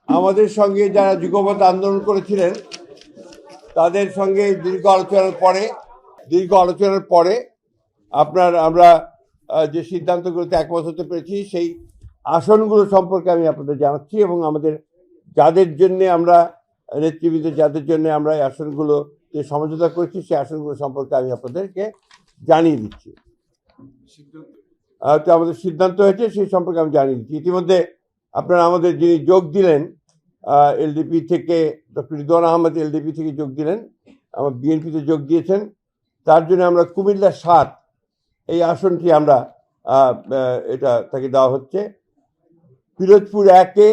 আমাদের সঙ্গে যারা যুগপৎ আন্দোলন করেছিলেন তাদের সঙ্গে দীর্ঘ আলোচনার পরে আমরা যে সিদ্ধান্তগুলোতে একমত হতে পেরেছি সেই আসনগুলো সম্পর্কে আমি আপনাদের জানাচ্ছি, এবং আমাদের যাদের জন্য আমরা নেতৃবৃন্দ যাদের জন্য আমরা এই আসনগুলো যে সমঝোতা করেছি সেই আসনগুলো সম্পর্কে আমি আপনাদেরকে জানিয়ে দিচ্ছি। তো আমাদের সিদ্ধান্ত হয়েছে সেই সম্পর্কে আমি জানিয়ে দিচ্ছি। ইতিমধ্যে আপনারা আমাদের যিনি যোগ দিলেন এলডিপি থেকে, ডক্টর রিদওয়ান আহমেদ এলডিপি থেকে যোগ দিলেন, আমার বিএনপিতে যোগ দিয়েছেন, তার জন্য আমরা কুমিল্লা ৭ এই আসনটি আমরা এটা তাকে দেওয়া হচ্ছে। পিরোজপুর ১-এ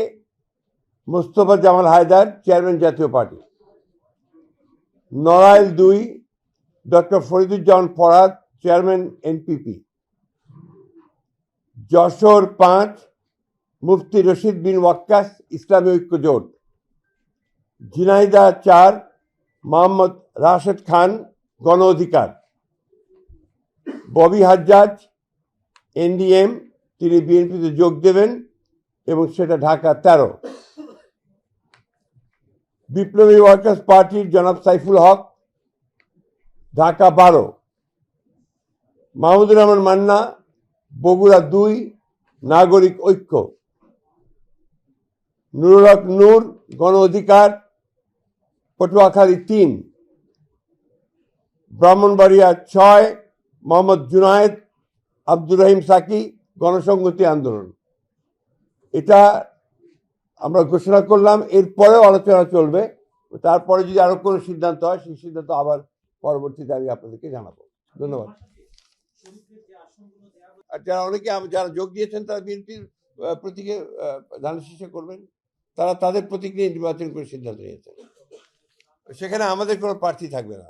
মোস্তফা জামাল হায়দার, চেয়ারম্যান জাতীয় party. Narail ২ doctor Fariduzzaman Farhad, chairman NPP. Jessore ৫ মুফতি রশিদ বিন ওয়াক্কাস, ইসলামী ঐক্য জোট। ঝিনাইদহ ৪ মোহাম্মদ রাশেদ খান, গণ অধিকার। ববি হাজ্জাজ এনডিএম, তিনি বিএনপিতে যোগ দেবেন এবং সেটা ঢাকা ১৩। বিপ্লবী ওয়ার্কার্স পার্টির জনাব সাইফুল হক, ঢাকা ১২। মাহমুদুর রহমান মান্না, বগুড়া ২ নাগরিক ঐক্য। নুরুল হক নূর, গণ অধিকার, পটুয়াখালী ৩। ব্রাহ্মণবাড়িয়া ৬ মোহাম্মদ জুনায়েদ আব্দুর রহিম সাকি, গণসংহতি আন্দোলন। এটা আমরা ঘোষণা করলাম, এরপরেও আলোচনা চলবে। তারপরে যদি আরো কোনো সিদ্ধান্ত হয় সেই সিদ্ধান্ত আবার পরবর্তীতে আমি আপনাদেরকে জানাবো। ধন্যবাদ। আর যারা যোগ দিয়েছেন তারা বিএনপির প্রতীকে ধানের শীষে করবেন, তারা তাদের প্রতীক নিয়ে নির্বাচন করে সিদ্ধান্ত নিয়েছেন। সেখানে আমাদের কোনো প্রার্থী থাকবে না।